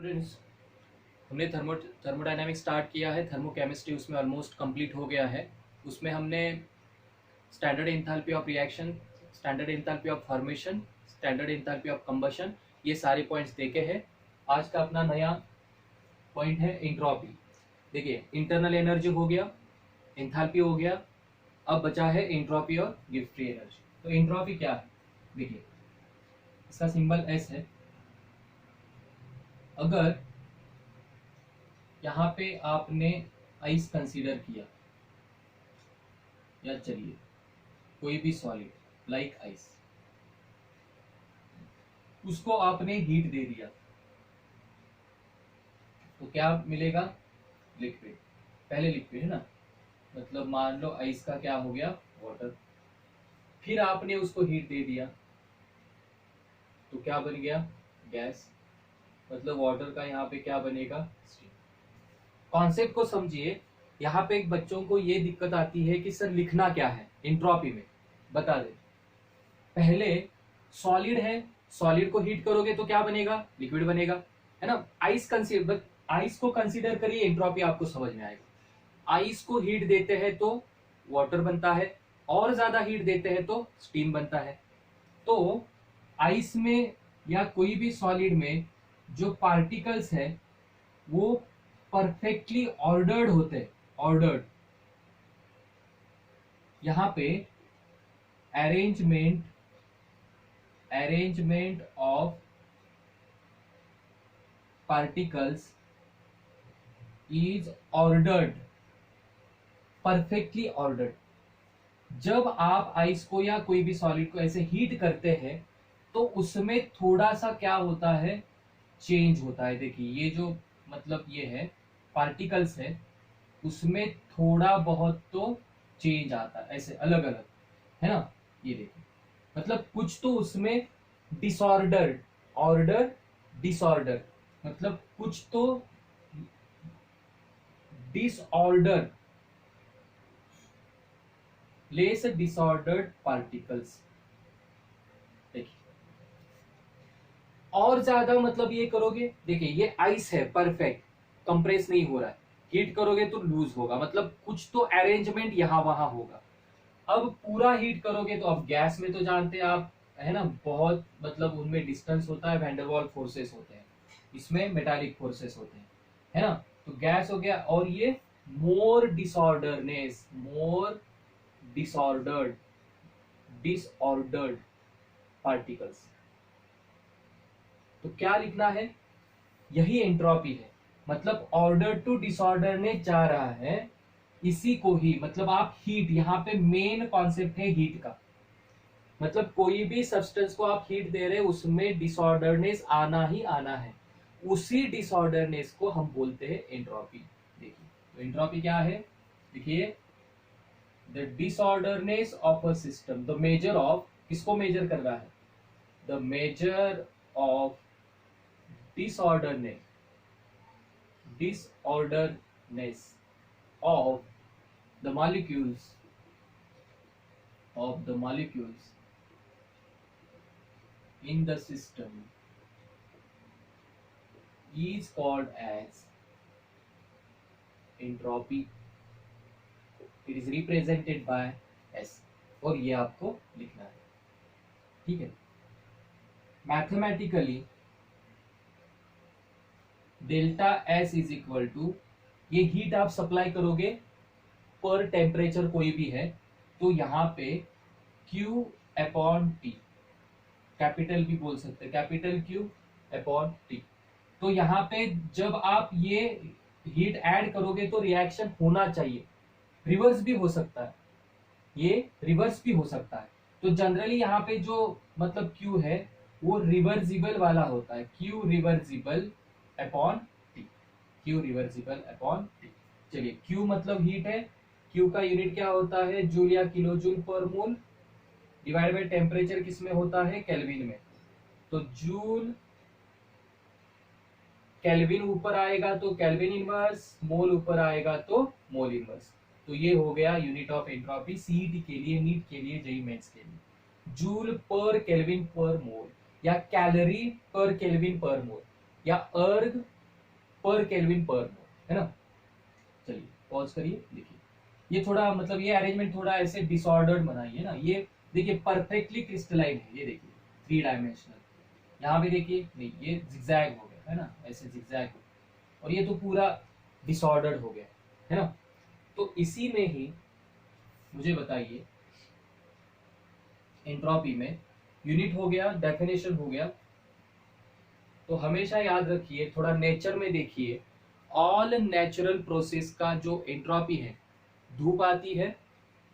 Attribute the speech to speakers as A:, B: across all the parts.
A: Students, हमने thermodynamics start किया है। थर्मोकेमिस्ट्री उसमें ऑलमोस्ट कंप्लीट हो गया है। उसमें हमने standard enthalpy of reaction, standard enthalpy of formation, standard enthalpy of combustion, ये सारे पॉइंट्स देखे हैं। आज का अपना नया पॉइंट है एंट्रोपी। देखिए, इंटरनल एनर्जी हो गया, एंथैल्पी हो गया, अब बचा है एंट्रोपी और गिब्स फ्री एनर्जी। तो एंट्रोपी क्या है? देखिए, इसका सिंबल एस है। अगर यहाँ पे आपने आइस कंसीडर किया, या चलिए कोई भी सॉलिड लाइक आइस, उसको आपने हीट दे दिया तो क्या मिलेगा? लिक्विड। पहले लिक्विड है ना, मतलब मान लो आइस का क्या हो गया? वाटर। फिर आपने उसको हीट दे दिया तो क्या बन गया? गैस। मतलब वाटर का यहाँ पे क्या बनेगा? स्टीम। कॉन्सेप्ट को समझिए। यहाँ पे एक बच्चों को ये दिक्कत आती है कि सर लिखना क्या है एंट्रोपी में, बता दे। पहले सॉलिड है, सॉलिड को हीट करोगे तो क्या बनेगा? लिक्विड बनेगा, है ना। आइस को कंसीडर करिए, एंट्रोपी आपको समझ में आएगा। आइस को हीट देते हैं तो वाटर बनता है, और ज्यादा हीट देते हैं तो स्टीम बनता है। तो आइस में या कोई भी सॉलिड में जो पार्टिकल्स है वो परफेक्टली ऑर्डर्ड होते हैं। ऑर्डर्ड, यहां पे arrangement of particles is ordered, perfectly ordered. जब आप आइस को या कोई भी सॉलिड को ऐसे हीट करते हैं तो उसमें थोड़ा सा क्या होता है? चेंज होता है। देखिए, ये जो मतलब ये है पार्टिकल्स है, उसमें थोड़ा बहुत तो चेंज आता है, ऐसे अलग अलग, है ना। ये देखिए, मतलब कुछ तो उसमें डिसऑर्डर, ऑर्डर डिसऑर्डर, मतलब कुछ तो डिसऑर्डर, लेस डिसऑर्डर्ड पार्टिकल्स। देखिए, और ज्यादा मतलब ये करोगे, देखिए ये आइस है, परफेक्ट कंप्रेस नहीं हो रहा है, हीट करोगे तो लूज होगा, मतलब कुछ तो अरेंजमेंट यहां वहां होगा। अब पूरा हीट करोगे तो, अब गैस में तो जानते हैं आप, है ना, बहुत मतलब उनमें डिस्टेंस होता है, वैंडरवाल फोर्सेस होते हैं, इसमें मेटालिक फोर्सेस होते हैं, है ना। तो गैस हो गया, और ये मोर डिसऑर्डरनेस, मोर डिसऑर्डर्ड, डिसऑर्डर्ड पार्टिकल्स। तो क्या लिखना है? यही एंट्रोपी है, मतलब ऑर्डर टू डिसऑर्डर ने जा रहा है, इसी को ही मतलब आप हीट, यहाँ पे मेन कॉन्सेप्ट है हीट का। मतलब कोई भी सब्सटेंस को आप हीट दे रहे हैं, उसमें डिसऑर्डरनेस आना ही आना है, उसी डिसऑर्डरनेस को हम बोलते हैं एंट्रोपी। देखिए, तो एंट्रोपी क्या है? देखिए, the disorderness of a system, the measure of, किसको मेजर कर रहा है? The measure of disorderness of the molecules in the system is called as entropy. It is represented by S, और ये आपको लिखना है, ठीक है। Mathematically delta S is equal to, ये हीट आप सप्लाई करोगे पर टेम्परेचर कोई भी है, तो यहाँ पे Q अपॉन T, कैपिटल भी बोल सकते हैं, कैपिटल Q अपॉन T। तो यहाँ पे जब आप ये हीट ऐड करोगे तो रिएक्शन होना चाहिए, रिवर्स भी हो सकता है, ये रिवर्स भी हो सकता है। तो जनरली यहाँ पे जो मतलब Q है वो रिवर्सिबल वाला होता है, Q reversible upon T, Q reversible upon T। चलिए, Q मतलब हीट है, Q का यूनिट क्या होता है? जूल या किलो जूल पर मोल, डिवाइड बाय टेम्परेचर किसमें होता है? केल्विन में। तो जूल केल्विन ऊपर आएगा तो केल्विन इनवर्स, मोल ऊपर आएगा तो मोल इनवर्स। तो ये हो गया यूनिट ऑफ एंट्रोपी सीईटी के लिए, नीट के लिए, जेईई मेंस के लिए। जूल पर केल्विन पर मोल, या कैलोरी पर केल्विन पर मोल, या अर्ग पर केल्विन पर मोल, है ना। चलिए पॉज करिए, देखिए ये थोड़ा मतलब ये अरेंजमेंट थोड़ा ऐसे डिसऑर्डर्ड बनाइए ना। ये देखिए परफेक्टली क्रिस्टलाइन है, ये देखिए 3 डायमेंशनल। यहाँ पे देखिए नहीं, ये जिगजैग हो गया है ना, ऐसे जिगजैग हो गया, और ये तो पूरा डिसऑर्डर्ड हो गया है ना। तो इसी में ही मुझे बताइए, एंट्रोपी में यूनिट हो गया, डेफिनेशन हो गया, तो हमेशा याद रखिए, थोड़ा नेचर में देखिए, ऑल नेचुरल प्रोसेस का जो एंट्रोपी है, धूप आती है,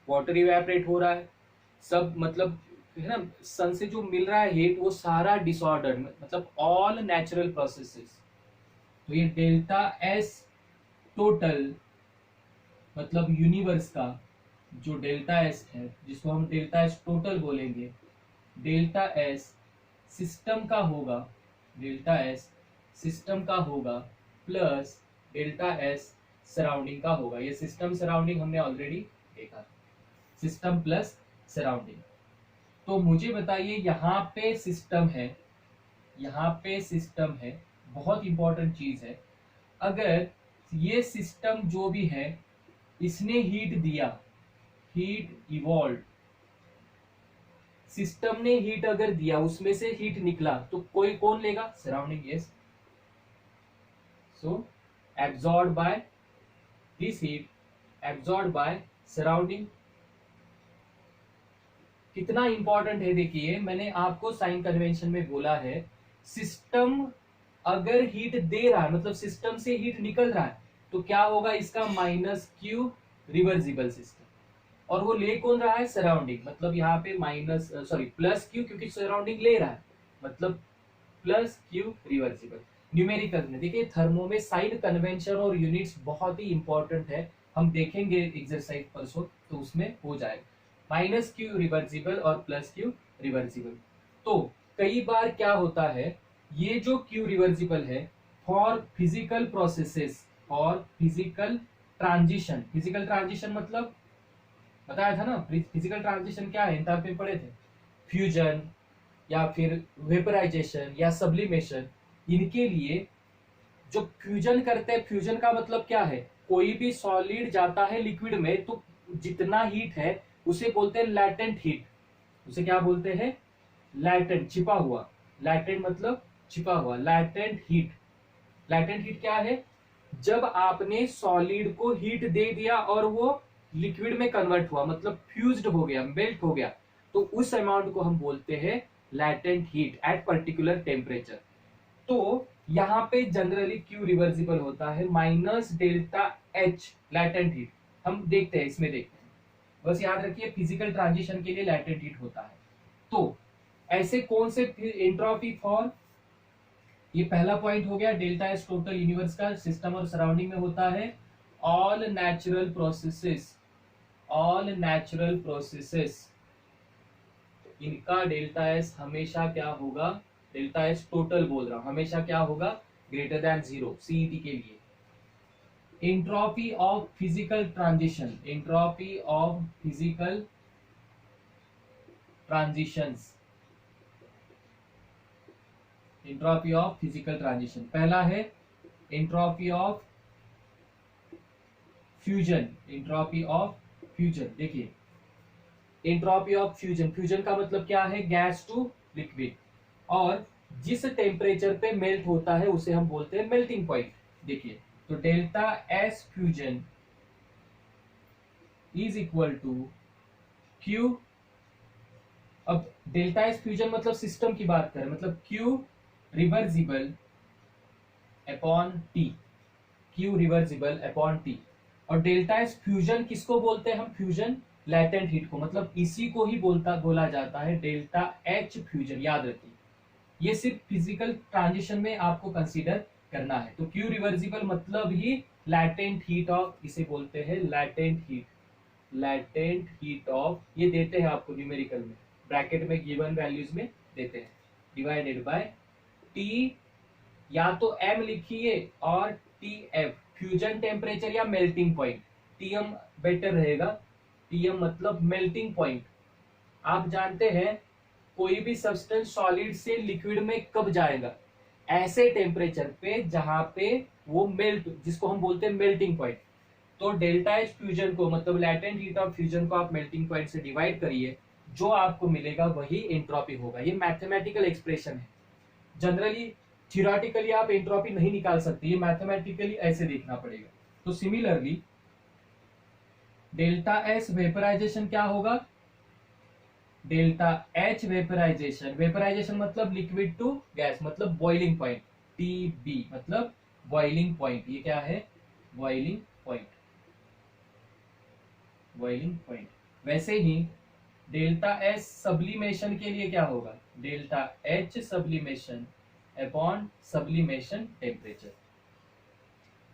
A: वाटर इवेपोरेट हो रहा है, सब मतलब है ना, सन से जो मिल रहा है हीट वो सारा डिसऑर्डर, मतलब ऑल नेचुरल प्रोसेसेस। तो ये डेल्टा एस टोटल मतलब यूनिवर्स का जो डेल्टा एस है, जिसको हम डेल्टा एस टोटल बोलेंगे, डेल्टा एस सिस्टम का होगा, डेल्टा एस सिस्टम का होगा प्लस डेल्टा एस सराउंडिंग का होगा। ये सिस्टम सराउंडिंग हमने ऑलरेडी देखा, सिस्टम प्लस सराउंडिंग। तो मुझे बताइए, यहाँ पे सिस्टम है, यहाँ पे सिस्टम है, बहुत इंपॉर्टेंट चीज है। अगर ये सिस्टम जो भी है इसने हीट दिया, हीट इवॉल्व, सिस्टम ने हीट अगर दिया, उसमें से हीट निकला, तो कोई कौन लेगा? Surrounding, yes. So absorb by this heat, absorb by surrounding. कितना इंपॉर्टेंट है देखिए, मैंने आपको साइन कन्वेंशन में बोला है, सिस्टम अगर हीट दे रहा है, मतलब सिस्टम से हीट निकल रहा है, तो क्या होगा इसका? Minus Q reversible system. और वो ले कौन रहा है? सराउंडिंग, मतलब यहाँ पे माइनस सॉरी प्लस क्यू, क्योंकि सराउंडिंग ले रहा है, मतलब प्लस क्यू रिवर्सिबल। न्यूमेरिकल में देखिए, थर्मो में साइन कन्वेंशन और यूनिट्स बहुत ही इंपॉर्टेंट है, हम देखेंगे एक्सरसाइज परसों, तो उसमें हो जाएगा। माइनस क्यू रिवर्सिबल और प्लस क्यू रिवर्सिबल। तो कई बार क्या होता है, ये जो क्यू रिवर्सिबल है for physical processes, for physical transition, physical transition मतलब बताया था ना, फिजिकल ट्रांजिशन क्या है, इंटर पे पढ़े थे, फ्यूजन या फिर वेपराइजेशन या सब्लिमेशन। इनके लिए जो फ्यूजन करते हैं, फ्यूजन का मतलब क्या है, कोई भी सॉलिड जाता है लिक्विड में, तो जितना हीट है उसे बोलते हैं लैटेंट हीट। उसे क्या बोलते हैं? लैटेंट, छिपा हुआ। लैटेंट मतलब छिपा हुआ, लैटेंट हीट। लैटेंट हीट क्या है? जब आपने सॉलिड को हीट दे दिया और वो लिक्विड में कन्वर्ट हुआ, मतलब फ्यूज्ड हो गया, मेल्ट हो गया, तो उस अमाउंट को हम बोलते हैं latent heat at particular temperature. तो यहाँ पे जनरली क्यू रिवर्सिबल होता है, minus delta H latent heat. हम देखते हैं, इसमें देखते हैं, बस याद रखिए फिजिकल ट्रांजिशन के लिए लैटेंट हीट होता है। तो ऐसे कौन से एंट्रोपी फॉर, ये पहला पॉइंट हो गया, डेल्टा एस टोटल यूनिवर्स का सिस्टम और सराउंडिंग में होता है। All natural processes, all natural processes, इनका डेल्टा एस हमेशा क्या होगा? डेल्टा एस टोटल बोल रहा हूं, हमेशा क्या होगा? ग्रेटर देन 0, सीईटी के लिए। Entropy of physical transition, entropy of physical transitions, entropy of physical transition पहला है। Entropy of fusion, entropy of fusion, देखिए एंट्रोपी ऑफ फ्यूजन, फ्यूजन का मतलब क्या है? गैस टू लिक्विड, और जिस टेम्परेचर पे मेल्ट होता है उसे हम बोलते हैं मेल्टिंग पॉइंट। देखिए, तो delta S fusion is equal to Q, अब डेल्टा एस फ्यूजन मतलब सिस्टम की बात करें, मतलब Q reversible upon T, Q reversible upon T. और डेल्टा एस फ्यूजन किसको बोलते हैं हम? फ्यूजन लैटेंट हीट को, मतलब इसी को ही बोला जाता है डेल्टा एच फ्यूजन। याद रखिए, ये सिर्फ फिजिकल ट्रांजिशन में आपको कंसीडर करना है। तो क्यू रिवर्सिबल मतलब ही लैटेंट हीट ऑफ, इसे बोलते हैं latent heat, latent heat of, ये देते हैं आपको न्यूमेरिकल में, ब्रैकेट में गिवन वैल्यूज में देते हैं, डिवाइडेड बाय टी, या तो एम लिखिए, और टी एफ फ्यूजन टेम्परेचर या मेल्टिंग पॉइंट, टीएम बेटर रहेगा। टीएम मतलब मेल्टिंग पॉइंट। आप जानते हैं कोई भी सब्सटेंस सॉलिड से लिक्विड में कब जाएगा? ऐसे टेम्परेचर पे जहां पे वो मेल्ट, जिसको हम बोलते हैं मेल्टिंग पॉइंट। तो डेल्टा एच फ्यूजन को, मतलब लैटेंट हीट ऑफ फ्यूजन को आप मेल्टिंग पॉइंट से डिवाइड करिए, जो आपको मिलेगा वही एंट्रोपी होगा। ये मैथमेटिकल एक्सप्रेशन है। जनरली थियोरेटिकली आप एंट्रोपी नहीं निकाल सकते, ये मैथमेटिकली ऐसे देखना पड़ेगा। तो सिमिलरली डेल्टा एस वेपराइजेशन क्या होगा, डेल्टा एच वेपराइजेशन, वेपराइजेशन मतलब लिक्विड टू गैस, मतलब बॉइलिंग पॉइंट, टीबी मतलब बॉइलिंग पॉइंट। ये क्या है, बॉइलिंग पॉइंट, बॉइलिंग पॉइंट। वैसे ही डेल्टा एस सब्लिमेशन के लिए क्या होगा, delta H sublimation upon sublimation temperature.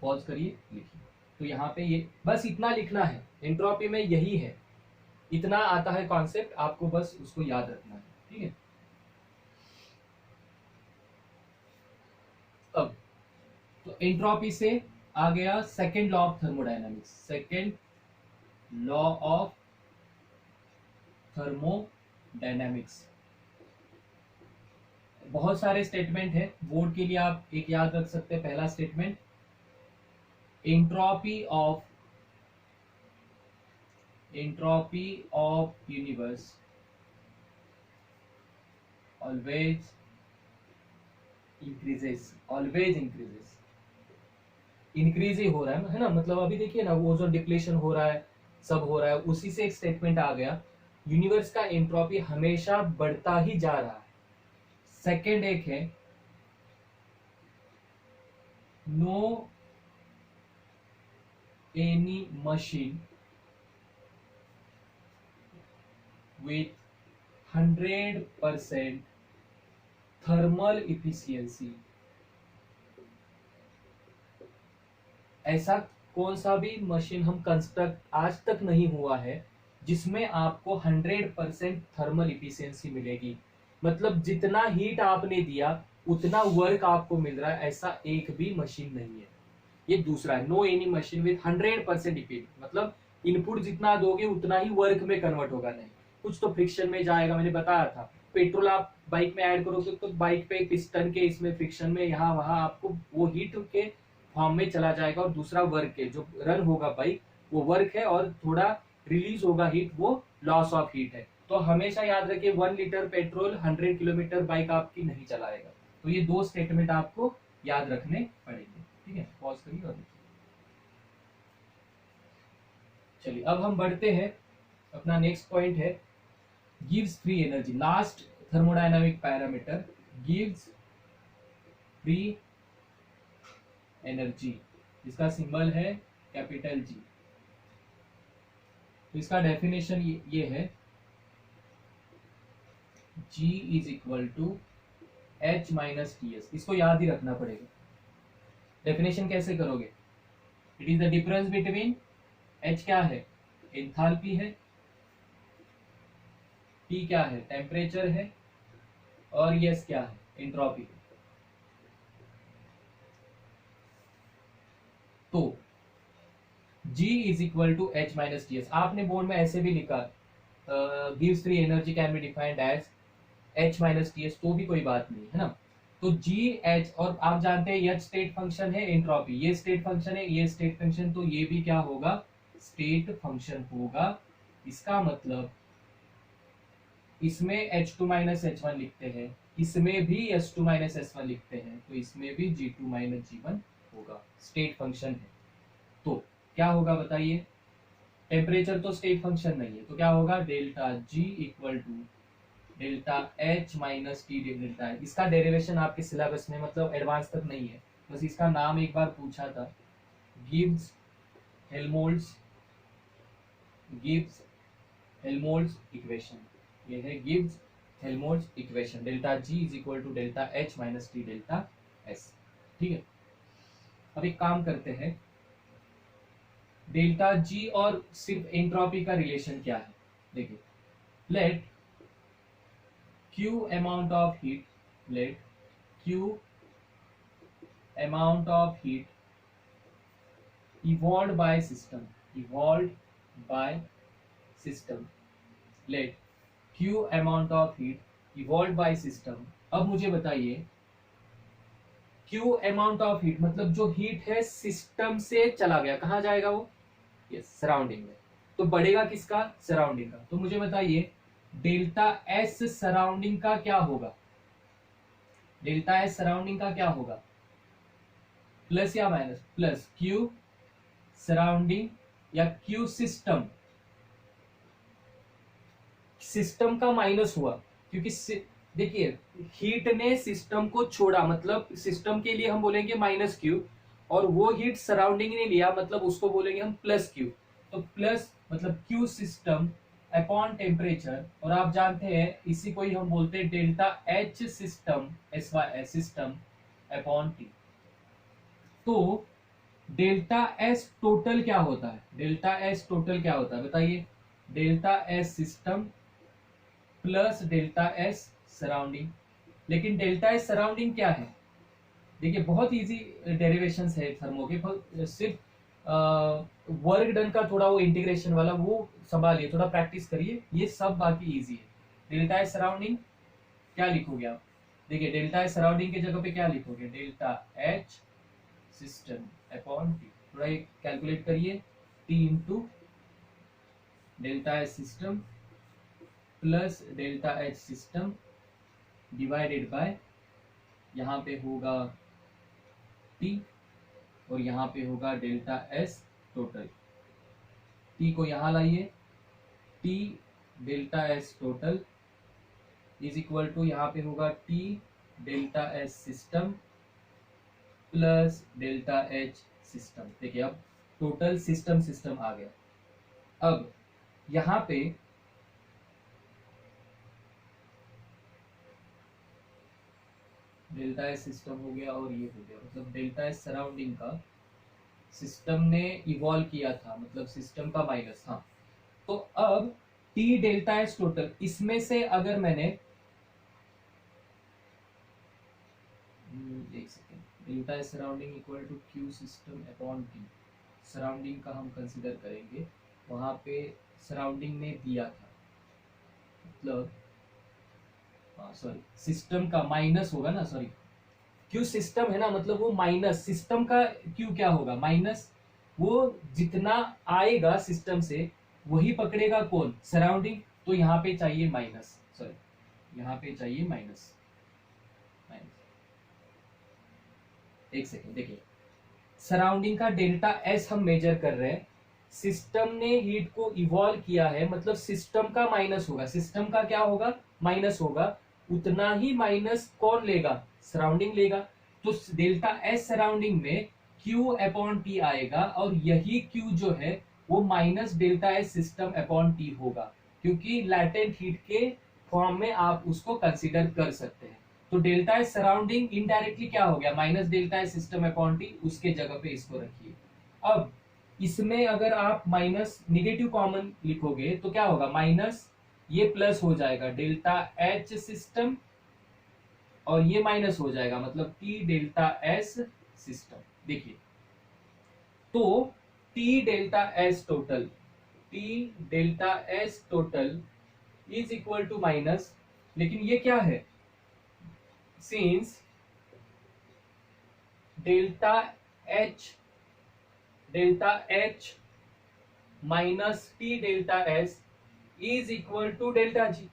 A: Pause करिए, लिखिए। तो यहाँ पे ये बस इतना लिखना है, एंट्रोपी में यही है, इतना आता है कॉन्सेप्ट, आपको बस उसको याद रखना है, ठीक है। अब तो एंट्रोपी से आ गया second law of thermodynamics, second law of thermodynamics. बहुत सारे स्टेटमेंट है, बोर्ड के लिए आप एक याद रख सकते हैं। पहला statement, entropy of universe always increases, always increases. Increase ही हो रहा है ना, मतलब अभी देखिए ना, ओजोन डिप्लेशन हो रहा है, सब हो रहा है, उसी से एक स्टेटमेंट आ गया, यूनिवर्स का एंट्रोपी हमेशा बढ़ता ही जा रहा है। सेकेंड एक है, no any machine with 100% thermal efficiency. ऐसा कौन सा भी मशीन हम कंस्ट्रक्ट आज तक नहीं हुआ है जिसमें आपको 100% थर्मल इफिशियंसी मिलेगी, मतलब जितना हीट आपने दिया उतना वर्क आपको मिल रहा है, ऐसा एक भी मशीन नहीं है। ये दूसरा है, no any machine with 100% efficiency, मतलब इनपुट जितना दोगे उतना ही वर्क में कन्वर्ट होगा, नहीं कुछ तो फ्रिक्शन में जाएगा। मैंने बताया था, पेट्रोल आप बाइक में ऐड करोगे तो बाइक पे पिस्टन के इसमें फ्रिक्शन में यहाँ वहां आपको वो हीट के फॉर्म में चला जाएगा, और दूसरा वर्क है, जो रन होगा बाइक वो वर्क है, और थोड़ा रिलीज होगा हीट, वो लॉस ऑफ हीट है। तो हमेशा याद रखिए 1 लीटर पेट्रोल 100 किलोमीटर बाइक आपकी नहीं चलाएगा। तो ये दो स्टेटमेंट आपको याद रखने पड़ेंगे, ठीक है। पॉज करिए और लिखिए। चलिए अब हम बढ़ते हैं, अपना नेक्स्ट पॉइंट है gives free energy, last thermodynamic parameter, gives free energy, इसका सिंबल है कैपिटल जी। तो इसका डेफिनेशन ये है, G is equal to H minus T S. इसको याद ही रखना पड़ेगा। डेफिनेशन कैसे करोगे, it is the difference between, H क्या है, एंथैल्पी है, T क्या है, टेम्परेचर है, और S क्या है, एंट्रोपी है। तो G is equal to H minus T S. आपने बोर्ड में ऐसे भी लिखा, गिव्स free energy can be defined as H minus T S, तो भी कोई बात नहीं है ना। तो जी एच, और आप जानते हैं H स्टेट फंक्शन है, एंट्रोपी ये स्टेट फंक्शन है, ये स्टेट फंक्शन, तो ये भी क्या होगा, स्टेट फंक्शन होगा। इसका मतलब इसमें H2 माइनस H1 लिखते हैं, इसमें भी S2 माइनस S1 लिखते हैं, तो इसमें भी G2 माइनस G1 होगा, स्टेट फंक्शन है। तो क्या होगा बताइए, टेम्परेचर तो स्टेट फंक्शन नहीं है, तो क्या होगा, delta G equal to delta H minus T delta H। इसका डेरिवेशन आपके सिलेबस में, मतलब एडवांस तक नहीं है, बस इसका नाम एक बार पूछा था, gives Helmholtz, gives Helmholtz equation. ये है gives Helmholtz equation, delta G is equal to delta H minus T delta S, ठीक है। अब एक काम करते हैं, डेल्टा G और सिर्फ एंट्रोपी का रिलेशन क्या है, देखिए, late Q amount of heat, let Q amount of heat evolved by system, evolved by system, let Q amount of heat evolved by system। अब मुझे बताइए क्यू अमाउंट ऑफ हीट, मतलब जो हीट है सिस्टम से चला गया, कहाँ जाएगा वो? यस, सराउंडिंग में। तो बढ़ेगा किसका? सराउंडिंग का। तो मुझे बताइए डेल्टा एस सराउंडिंग का क्या होगा? डेल्टा एस सराउंडिंग का क्या होगा? प्लस या माइनस? प्लस क्यू सराउंडिंग या क्यू सिस्टम, सिस्टम का माइनस हुआ क्योंकि देखिए हीट ने सिस्टम को छोड़ा, मतलब सिस्टम के लिए हम बोलेंगे माइनस क्यू, और वो हीट सराउंडिंग ने लिया मतलब उसको बोलेंगे हम प्लस क्यू। तो प्लस मतलब क्यू सिस्टम अपॉन टेम्परेचर, और आप जानते हैं इसी को ही हम बोलते हैं delta H system, S Y system upon T. तो डेल्टा एस टोटल क्या होता है? डेल्टा एस टोटल क्या होता है बताइए? Delta S system plus delta S surrounding. लेकिन डेल्टा एस सराउंडिंग क्या है? देखिए बहुत इजी डेरिवेशंस है थर्मो के, सिर्फ वर्क डन का थोड़ा वो इंटीग्रेशन वाला वो संभालिए, थोड़ा प्रैक्टिस करिए, ये सब बाकी इजी है। डेल्टा एस सराउंडिंग क्या लिखोगे आप? देखिए डेल्टा एस सराउंडिंग की जगह पे क्या लिखोगे? Delta H system upon T. थोड़ा कैलकुलेट करिए, T into delta H system plus delta H system divided by, यहाँ पे होगा टी और यहाँ पे होगा डेल्टा एस टोटल। टी को यहाँ लाइए, T delta S total is equal to यहाँ पे होगा T delta S system plus delta H system. देखिए अब टोटल सिस्टम सिस्टम आ गया। अब यहाँ पे डेल्टा एस सिस्टम हो गया और ये हो गया, मतलब डेल्टा एस सराउंडिंग का सिस्टम ने इवॉल्व किया था, मतलब सिस्टम का माइनस। हाँ, तो अब टी डेल्टा एस टोटल, इसमें से अगर मैंने एक second, delta S surrounding equal to Q system upon T, surrounding का हम कंसिडर करेंगे, वहां पे सराउंडिंग ने दिया था, मतलब सॉरी सिस्टम का माइनस होगा ना, सॉरी क्यू सिस्टम है ना, मतलब वो माइनस सिस्टम का क्यू क्या होगा? माइनस। वो जितना आएगा सिस्टम से वही पकड़ेगा कौन? सराउंडिंग। तो यहाँ पे चाहिए माइनस, सॉरी यहाँ पे चाहिए माइनस। माइनस एक सेकेंड, देखिए सराउंडिंग का डेल्टा एस हम मेजर कर रहे हैं, सिस्टम ने हीट को इवॉल्व किया है, मतलब सिस्टम का माइनस होगा, सिस्टम का क्या होगा? माइनस होगा। उतना ही माइनस कौन लेगा? सराउंडिंग लेगा। तो डेल्टा एस सराउंडिंग में क्यू अपॉन टी आएगा, और यही क्यू जो है वो minus delta S system upon T होगा, क्योंकि लैटेंट हीट के फॉर्म में आप उसको कंसिडर कर सकते हैं। तो डेल्टा एस सराउंडिंग इनडायरेक्टली क्या हो गया? Minus delta S system upon T, उसके जगह पे इसको रखिए। अब इसमें अगर आप माइनस निगेटिव कॉमन लिखोगे तो क्या होगा? माइनस, ये प्लस हो जाएगा डेल्टा एच सिस्टम, और ये माइनस हो जाएगा, मतलब टी डेल्टा एस सिस्टम। देखिए तो T delta S total, T delta S total is equal to minus, लेकिन ये क्या है? Since delta H minus T delta S is equal to delta G.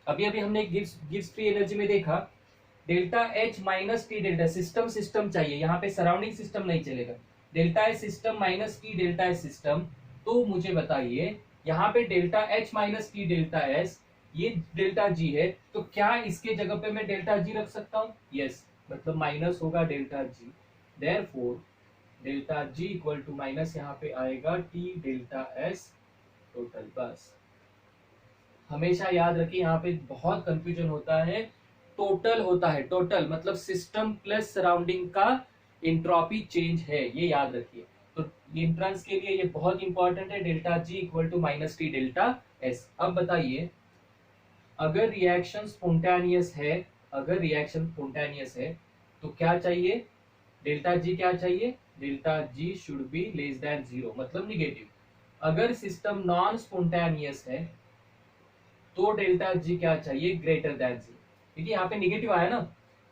A: अभी अभी हमने गिब्स फ्री एनर्जी में देखा, delta H minus T delta, system system चाहिए, यहाँ पे सराउंडिंग सिस्टम नहीं चलेगा। Delta H system minus T delta S system. तो मुझे बताइए यहाँ पे delta H minus T delta S, ये डेल्टा जी है, तो क्या इसके जगह पे मैं डेल्टा जी रख सकता हूँ? यस, मतलब माइनस होगा delta G, therefore delta G equal to minus यहाँ पे आएगा टी डेल्टा एस टोटल। बस हमेशा याद रखिए, यहाँ पे बहुत कंफ्यूजन होता है, टोटल होता है, टोटल मतलब सिस्टम प्लस सराउंडिंग का इंट्रोपी चेंज है, ये याद रखिए। तो एंट्रेंस के लिए ये बहुत इंपॉर्टेंट है, delta G equal to minus T delta S. अब बताइए अगर रिएक्शन स्पोंटेनियस है, अगर रिएक्शन स्पोंटेनियस है तो क्या चाहिए? डेल्टा जी क्या चाहिए? Delta G should be less than zero, मतलब निगेटिव। अगर सिस्टम नॉन स्पोंटेनियस है तो डेल्टा जी क्या चाहिए? Greater than zero. देखिए यहाँ पे निगेटिव आया ना,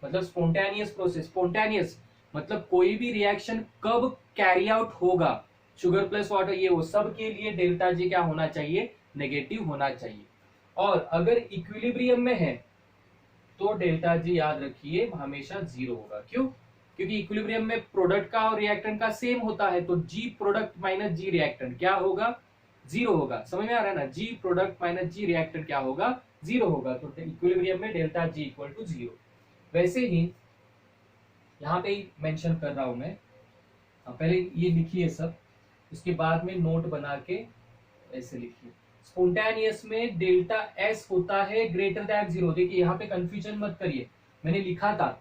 A: मतलब स्पॉन्टेनियस प्रोसेस, स्पॉन्टेनियस मतलब कोई भी रिएक्शन कब कैरी आउट होगा, शुगर प्लस वाटर ये वो सब के लिए डेल्टा जी क्या होना चाहिए, नेगेटिव होना चाहिए। और अगर इक्विलिब्रियम में है तो डेल्टा जी याद रखिए हमेशा जीरो होगा। क्यों? क्योंकि इक्विलिब्रियम में प्रोडक्ट का और रिएक्टेंट का सेम होता है, तो जी प्रोडक्ट माइनस जी रिएक्टेंट क्या होगा, जीरो होगा। समझ में आ रहा है ना, G product minus G reactant क्या होगा, जीरो होगा। तो इक्विलिब्रियम में delta G equal to zero. वैसे ही यहाँ पे मेंशन कर रहा हूं मैं, पहले ये लिखिए सब, उसके बाद में नोट बना के ऐसे लिखिए। स्पॉन्टेनियस में डेल्टा एस होता है ग्रेटर दैन जीरो। देखिए यहाँ पे कंफ्यूजन मत करिए, मैंने लिखा था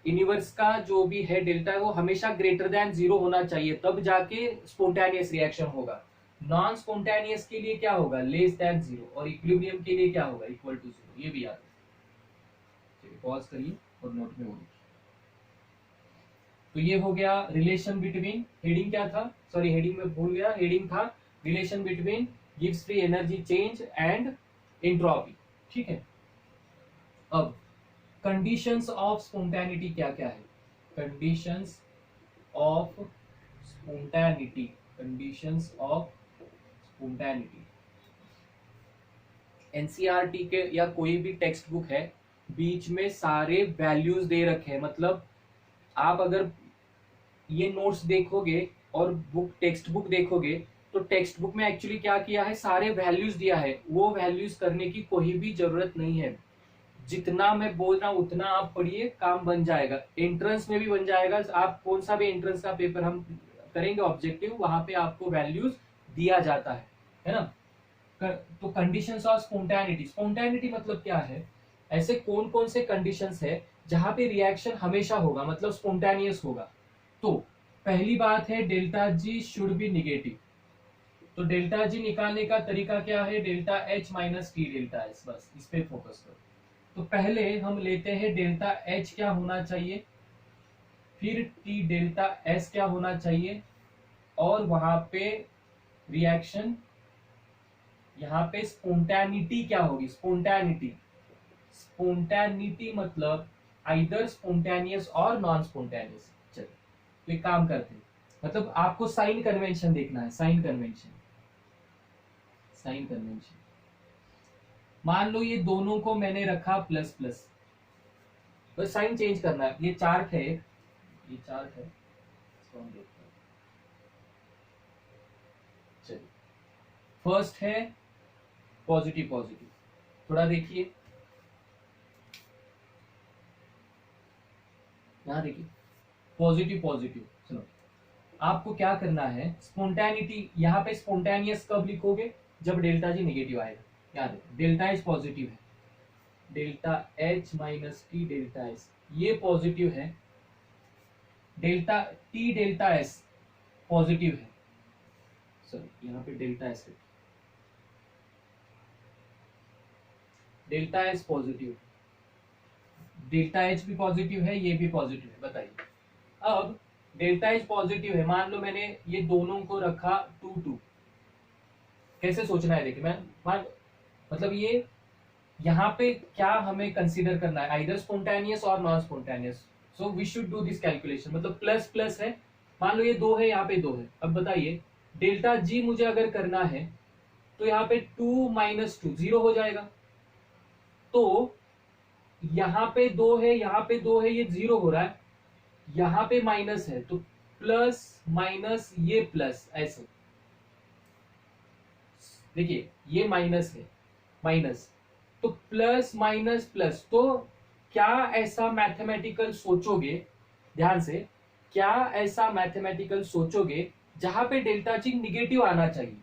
A: यूनिवर्स का जो भी है डेल्टा है वो हमेशा ग्रेटर दैन जीरो होना चाहिए, तब जाके स्पॉन्टेनियस रिएक्शन होगा। नॉन स्पॉन्टेनियस के लिए क्या होगा, लेस दैन जीरो, और इक्विलिब्रियम के लिए क्या होगा, इक्वल टू जीरो। ये भी याद है, पॉज करिए और नोट में बोलिए। तो ये हो गया रिलेशन बिटवीन, हेडिंग क्या था, सॉरी हेडिंग में भूल गया, हेडिंग था relation between gives free energy change and entropy. ठीक है, अब कंडीशंस ऑफ स्पॉन्टेनिटी क्या क्या है, conditions of spontaneity, conditions of spontaneity NCERT के या कोई भी टेक्स्ट बुक है, बीच में सारे वैल्यूज दे रखे हैं। मतलब आप अगर ये नोट्स देखोगे और बुक टेक्स्ट बुक देखोगे तो टेक्स्ट बुक में एक्चुअली क्या किया है, सारे वैल्यूज दिया है, वो वैल्यूज करने की कोई भी जरूरत नहीं है। जितना मैं बोल रहा हूं उतना आप पढ़िए, काम बन जाएगा, एंट्रेंस में भी बन जाएगा। आप कौन सा भी एंट्रेंस का पेपर हम करेंगे ऑब्जेक्टिव, वहां पे आपको वैल्यूज दिया जाता है ना। तो कंडीशंस ऑफ स्पॉन्टेनिटी, स्पॉन्टेनिटी मतलब क्या है, ऐसे कौन कौन से कंडीशंस है जहां पे रिएक्शन हमेशा होगा, मतलब स्पॉन्टेनियस होगा। तो पहली बात है delta ji should be negative. तो डेल्टा जी निकालने का तरीका क्या है, delta H minus T delta S, बस इस पे फोकस करो। तो पहले हम लेते हैं डेल्टा एच क्या होना चाहिए, फिर टी डेल्टा एस क्या होना चाहिए, और वहां पे रिएक्शन, यहाँ पे स्पॉन्टेनिटी क्या होगी, स्पॉन्टेनिटी, स्पॉन्टेनिटी मतलब आइदर स्पॉन्टेनियस और नॉन स्पॉन्टेनियस। चलिए तो एक काम करते हैं, मतलब आपको साइन कन्वेंशन देखना है, साइन कन्वेंशन, साइन कन्वेंशन। मान लो ये दोनों को मैंने रखा प्लस प्लस, बस साइन चेंज करना है। ये चार्ट है, ये चार्ट है, इसको हम देखते हैं। चलिए फर्स्ट है पॉजिटिव पॉजिटिव, थोड़ा देखिए यहाँ देखिए, पॉजिटिव पॉजिटिव। सुनो, आपको क्या करना है, स्पॉन्टेनिटी यहाँ पे स्पॉन्टेनियस कब लिखोगे, जब डेल्टा जी नेगेटिव आएगा। याद है डेल्टा एच पॉजिटिव है, delta H minus T delta S ये पॉजिटिव है, delta T delta S positive है, सॉरी यहाँ पे delta S, delta S positive, delta H भी पॉजिटिव है, ये भी पॉजिटिव है। बताइए अब डेल्टा एच पॉजिटिव है, मान लो मैंने ये दोनों को रखा 2 2, कैसे सोचना है देखिए, मैं मान मतलब ये यहाँ पे क्या हमें कंसीडर करना है, आइदर स्पॉन्टेनियस और non spontaneous. So we should do this calculation, मतलब प्लस प्लस है, मान लो ये 2 है, यहाँ पे 2 है। अब बताइए डेल्टा जी मुझे अगर करना है तो यहाँ पे 2 माइनस 2 जीरो हो जाएगा, तो यहाँ पे 2 है, यहाँ पे 2 है, ये जीरो हो रहा है, यहाँ पे माइनस है, तो प्लस माइनस ये प्लस, ऐसे देखिए ये माइनस है, माइनस, तो प्लस माइनस प्लस। तो क्या ऐसा मैथमेटिकल सोचोगे, ध्यान से, क्या ऐसा मैथमेटिकल सोचोगे जहां पे डेल्टा जी निगेटिव आना चाहिए।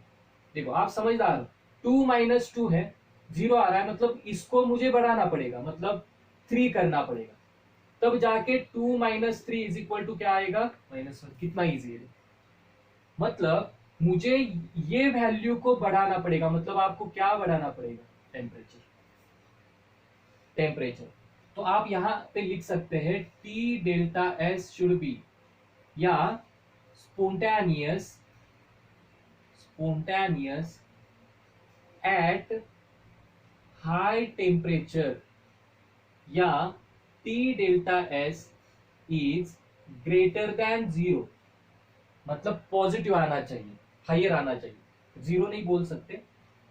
A: देखो आप समझदार हो, 2 माइनस 2 है, जीरो आ रहा है, मतलब इसको मुझे बढ़ाना पड़ेगा, मतलब 3 करना पड़ेगा, तब जाके 2 माइनस 3 इज इक्वल टू क्या आएगा, -1। कितना इजी है, मतलब मुझे ये वैल्यू को बढ़ाना पड़ेगा, मतलब आपको क्या बढ़ाना पड़ेगा, टेम्परेचर, टेम्परेचर। तो आप यहां पे लिख सकते हैं T delta S should be, या spontaneous, spontaneous at high temperature, या T delta S is greater than 0, मतलब पॉजिटिव आना चाहिए, हाइयर आना चाहिए, जीरो नहीं बोल सकते,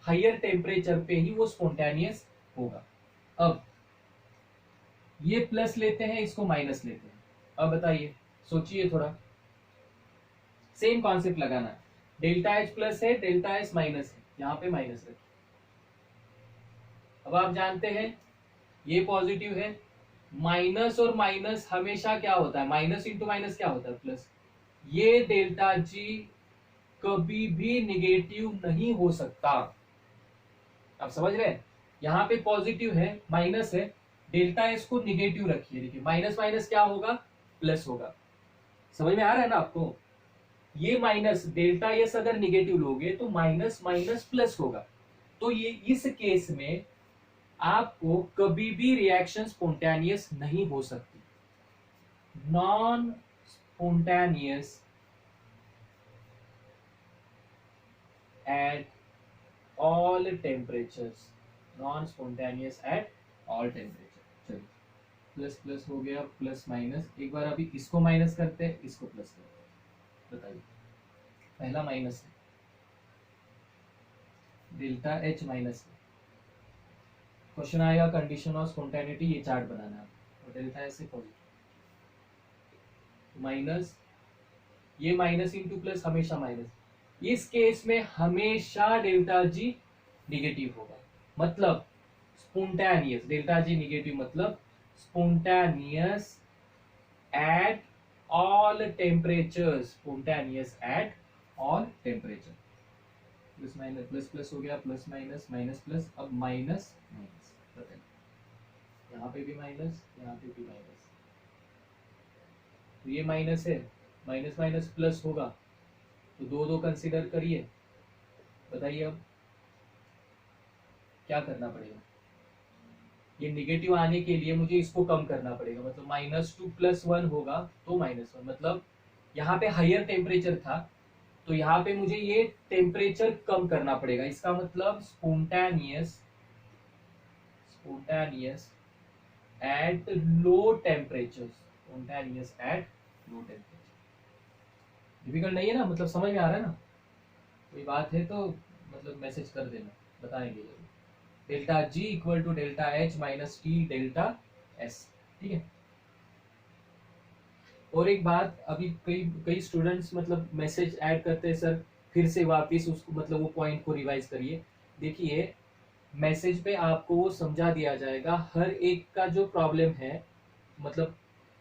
A: हाइयर टेम्परेचर पे ही वो स्पॉन्टेनियस होगा। अब ये प्लस लेते हैं, इसको माइनस लेते हैं। अब बताइए, सोचिए थोड़ा, सेम कॉन्सेप्ट लगाना है। डेल्टा एच प्लस है, डेल्टा एस माइनस है, यहां पे माइनस रखिए। अब आप जानते हैं ये पॉजिटिव है, माइनस और माइनस हमेशा क्या होता है, माइनस इंटू माइनस क्या होता है, प्लस। ये डेल्टा जी कभी भी निगेटिव नहीं हो सकता। आप समझ रहे हैं, यहाँ पे पॉजिटिव है, माइनस है, डेल्टा एस को निगेटिव रखिए। देखिए माइनस माइनस क्या होगा, प्लस होगा। समझ में आ रहा है ना आपको, ये माइनस डेल्टा एस अगर निगेटिव लोगे तो माइनस माइनस प्लस होगा। तो ये इस केस में आपको कभी भी रिएक्शन स्पॉन्टेनियस नहीं हो सकती। Non spontaneous at all temperatures, non spontaneous at all temperature. चलिए, प्लस प्लस हो गया, प्लस माइनस, एक बार अभी इसको माइनस करते हैं, इसको प्लस करते हैं। बताइए, पहला माइनस है, डेल्टा एच माइनस है, क्वेश्चन आएगा कंडीशन ऑफ स्पॉन्टेनिटी, ये चार्ट बनाना है और डेल्टा एच से पॉजिटिव, माइनस, ये माइनस इंटू प्लस हमेशा माइनस। इस केस में हमेशा डेल्टा जी निगेटिव होगा, मतलब स्पॉन्टेनियस, डेल्टा जी निगेटिव मतलब spontaneous at all temperature, spontaneous at all temperature. Plus minus, plus plus हो गया, प्लस माइनस, माइनस प्लस, अब माइनस माइनस। बताइए, यहाँ पे भी माइनस, यहाँ पे भी माइनस, तो ये माइनस है, माइनस माइनस प्लस होगा, तो दो दो कंसिडर करिए। बताइए अब क्या करना पड़ेगा, ये निगेटिव आने के लिए मुझे इसको कम करना पड़ेगा, मतलब -2 + 1 होगा तो -1, मतलब यहाँ पे हाइयर टेम्परेचर था तो यहाँ पे मुझे ये टेम्परेचर कम करना पड़ेगा। इसका मतलब spontaneous at low temperature, spontaneous at low temperature. Difficult नहीं है ना, मतलब समझ में आ रहा है ना, कोई बात है तो मतलब मैसेज कर देना, बताएंगे जरूर। Delta G equal to delta H minus T delta S, ठीक है। और एक बात, अभी कई कई स्टूडेंट्स मतलब मैसेज ऐड करते हैं, सर फिर से वापस उसको मतलब वो पॉइंट को रिवाइज करिए। देखिए, मैसेज पे आपको वो समझा दिया जाएगा हर एक का जो प्रॉब्लम है, मतलब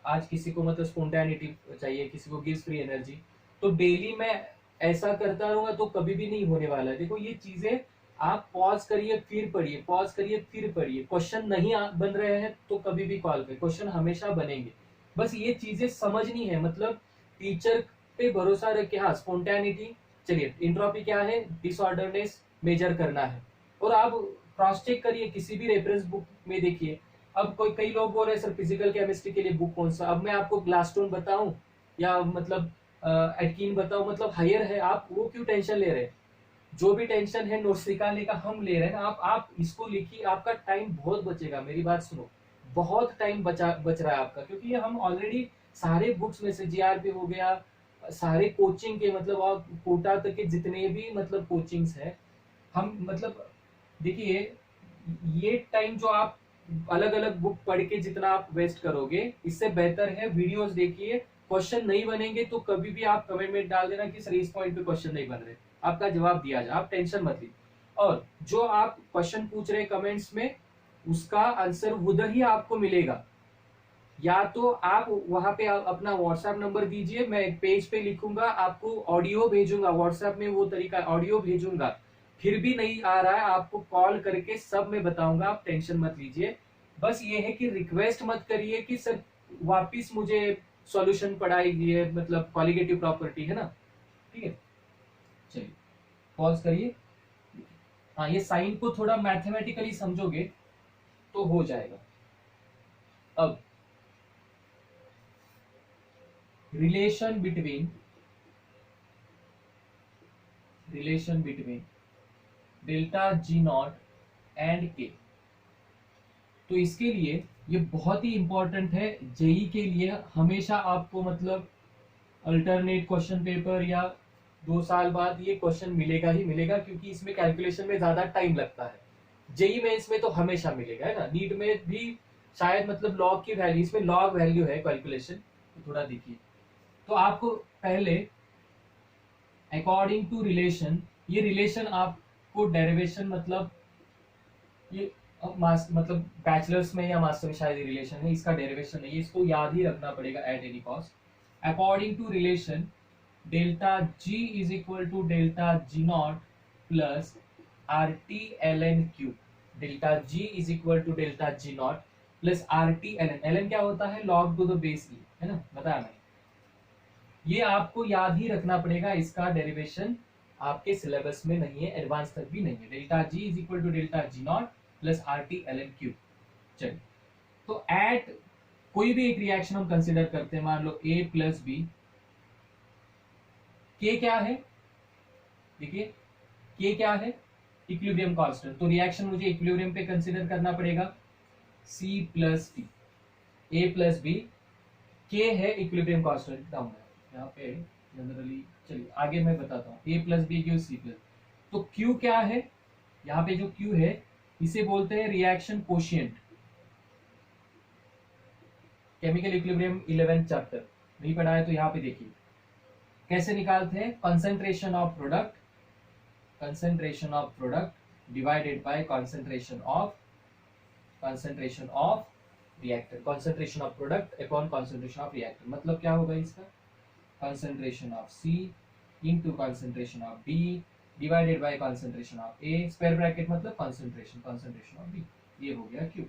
A: आज किसी को मतलब स्पॉन्टेनिटी चाहिए, किसी को गिव्स फ्री एनर्जी, तो डेली मैं ऐसा करता रहूंगा तो कभी भी नहीं होने वाला है। देखो ये चीजें आप पॉज करिए फिर पढ़िए, पॉज करिए फिर पढ़िए, क्वेश्चन नहीं बन रहे हैं तो कभी भी कॉल करिए, क्वेश्चन हमेशा बनेंगे। बस ये चीजें समझनी है, मतलब टीचर पे भरोसा रख के, हाँ स्पॉन्टेनिटी, चलिए इंट्रोपी क्या है, डिसऑर्डरनेस मेजर करना है, और आप क्रॉस चेक करिए किसी भी रेफरेंस बुक में देखिए। अब कोई कई लोग बोल रहे हैं सर फिजिकल केमिस्ट्री के लिए बुक कौन सा, अब मैं आपको ग्लासस्टोन बताऊं या मतलब एटकीन बताऊं, मतलब हायर है, आप वो क्यों टेंशन ले रहे हैं। जो भी टेंशन है नोट्स निकालने का हम ले रहे हैं ना, आप इसको लिखिए, आपका टाइम बहुत बचेगा। मेरी बात सुनो, बहुत टाइम बच रहा है आपका, क्योंकि ये हम ऑलरेडी सारे बुक्स में से जीआरपी हो गया, सारे कोचिंग के मतलब और कोटा तक के जितने भी मतलब कोचिंग्स है, हम मतलब देखिए, ये टाइम जो आप अलग अलग बुक पढ़ के जितना आप वेस्ट करोगे, इससे बेहतर है वीडियोस देखिए। क्वेश्चन नहीं बनेंगे तो कभी भी आप कमेंट में डाल देना कि सर इस पॉइंट पे क्वेश्चन नहीं बन रहे, आपका जवाब दिया जाए, आप टेंशन मत लीजिए। और जो आप क्वेश्चन पूछ रहे कमेंट्स में, उसका आंसर उधर ही आपको मिलेगा, या तो आप वहां पे अपना व्हाट्सएप नंबर दीजिए, मैं एक पेज पे लिखूंगा, आपको ऑडियो भेजूंगा व्हाट्सएप में, वो तरीका ऑडियो भेजूंगा, फिर भी नहीं आ रहा है आपको कॉल करके सब मैं बताऊंगा, आप टेंशन मत लीजिए। बस ये है कि रिक्वेस्ट मत करिए कि सर वापिस मुझे सॉल्यूशन पढ़ाइए, मतलब कॉलिगेटिव प्रॉपर्टी है ना, ठीक है। चलिए पॉज करिए, हाँ ये साइन को थोड़ा मैथमेटिकली समझोगे तो हो जाएगा। अब relation between delta G not and के, तो इसके लिए ये बहुत ही इंपॉर्टेंट है जेई के लिए। हमेशा आपको मतलब अल्टरनेट क्वेश्चन पेपर या 2 साल बाद ये क्वेश्चन मिलेगा ही मिलेगा, क्योंकि इसमें कैलकुलेशन में ज्यादा टाइम लगता है। जेई मेंस में तो हमेशा मिलेगा, है ना। नीट में भी शायद मतलब लॉग की वैल्यू, इसमें लॉग वैल्यू है कैलकुलेशन, तो थोड़ा देखिए। तो आपको पहले अकॉर्डिंग टू रिलेशन, ये रिलेशन आपको डेरिवेशन मतलब ये मतलब बैचलर्स में या मास्टर में शायद रिलेशन है, इसका डेरिवेशन है, ये इसको याद ही रखना पड़ेगा at any cost. According to relation delta G is equal to delta G not plus R T L N Q. Delta G is equal to delta G not plus R T L N. L N क्या होता है? Log to the base E, है ना, बताया मैंने। ये आपको याद ही रखना पड़ेगा, इसका डेरिवेशन आपके सिलेबस में नहीं है, एडवांस तक भी नहीं है। Delta G is equal to delta G not plus R T L N Q. चलिए, तो एट कोई भी एक रिएक्शन हम कंसिडर करते हैं, मान लो ए प्लस बी। के क्या है? देखिए, के क्या है? Equilibrium constant. तो रिएक्शन मुझे इक्विलिब्रियम पे कंसिडर करना पड़ेगा। सी प्लस डी, ए प्लस बी, के है इक्विलिब्रियम कांस्टेंट डाउन है यहाँ पे जनरली। चलिए आगे मैं बताता हूँ। A plus B Q C plus, तो क्यू क्या है? यहाँ पे जो क्यू है इसे बोलते हैं reaction quotient. Chemical equilibrium 11th chapter नहीं पढ़ा है तो यहाँ पे देखिए कैसे निकालते हैं। Concentration of product, concentration of product divided by concentration of reactor. Concentration of product upon concentration of reactor, मतलब क्या होगा इसका? concentration of C into concentration of B divided by concentration of A, square bracket मतलब concentration of B। ये हो गया Q।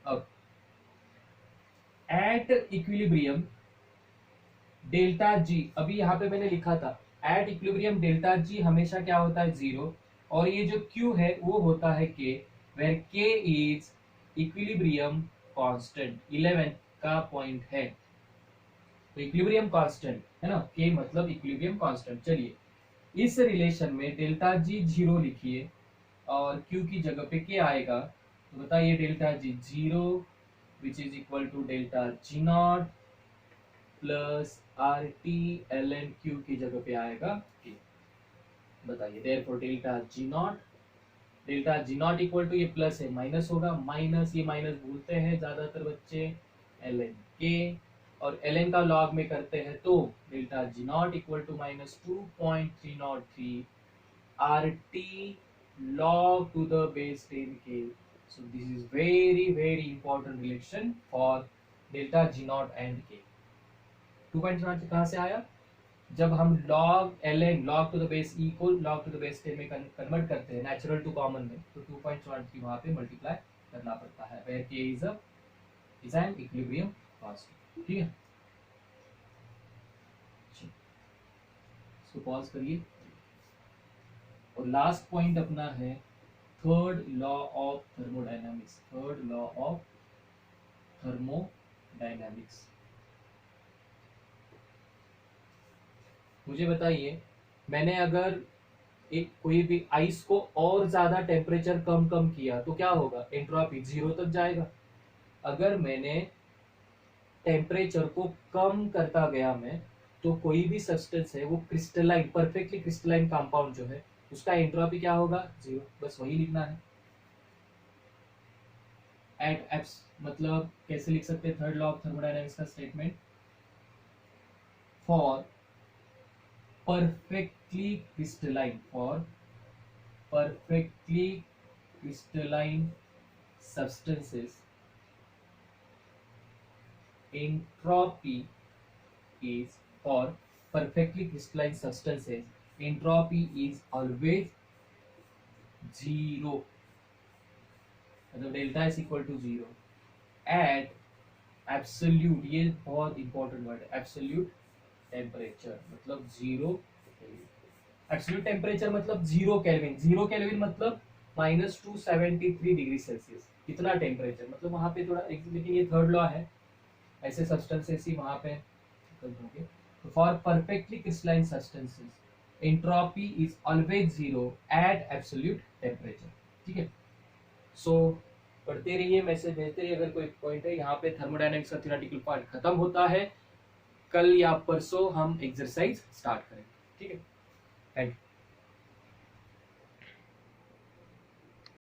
A: अब at equilibrium delta G, अभी यहाँ पे मैंने लिखा था एट इक्विलिब्रियम डेल्टा G हमेशा क्या होता है? 0। और ये जो Q है वो होता है K, where K is equilibrium constant. 11 का पॉइंट है, तो इक्विलिब्रियम कांस्टेंट है ना, के मतलब इक्विलिब्रियम कांस्टेंट। चलिए, इस रिलेशन में डेल्टा जी 0 लिखिए और क्यू की जगह पे के आएगा, तो बताइए delta G 0 which is equal to delta G not plus R T L N Q की जगह पे आएगा के। बताइए therefore delta G not equal to, ये प्लस है माइनस होगा, माइनस ये माइनस भूलते हैं ज्यादातर बच्चे, एल एन के, और ln का log में करते हैं तो delta G not equal to minus 2.303 R T log to the base 10k। so this is very very important relation for delta g naught and k। 2.3 कहाँ से आया? जब हम log ln log to the base e को log to the base 10 में convert करते हैं natural two common में, तो 2.3 वहां पे मल्टीप्लाई करना पड़ता है, where k is an equilibrium constant। ठीक है, इसको पॉज करिए। और लास्ट पॉइंट अपना है third law of thermodynamics. Third law of thermodynamics, मुझे बताइए, मैंने अगर एक कोई भी आइस को और ज्यादा टेम्परेचर कम किया तो क्या होगा? एंट्रोपी 0 तक जाएगा। अगर मैंने टेम्परेचर को कम करता गया मैं, तो कोई भी सब्सटेंस है वो क्रिस्टलाइन, परफेक्टली क्रिस्टलाइन कंपाउंड जो है उसका एंट्रोपी क्या होगा? 0। बस वही लिखना है। एट एप्स मतलब कैसे लिख सकते हैं? थर्ड लॉ ऑफ थर्मोडायनामिक्स का statement, for perfectly crystalline substances entropy is, for perfectly crystalline substances entropy is always 0, मतलब delta is equal to 0 at absolute, ये बहुत इंपॉर्टेंट वर्ड है, एब्सोल्यूट टेम्परेचर मतलब 0। एब्सोल्यूट टेम्परेचर मतलब 0 केल्विन। 0 केल्विन मतलब -273 degree Celsius. कितना temperature मतलब वहां पे थोड़ा, लेकिन ये थर्ड लॉ है, ऐसे सब्सटेंसेस ही वहां पे होंगे। तो for perfectly crystalline substances entropy is always 0 at absolute temperature. ठीक है, सो पढ़ते रहिए, मैसेज भेजते रहिए अगर कोई पॉइंट है। यहाँ पे थर्मोडायनेमिक्स का थ्योरेटिकल पार्ट खत्म होता है। कल या परसों हम एक्सरसाइज स्टार्ट करेंगे। ठीक है, थैंक यू।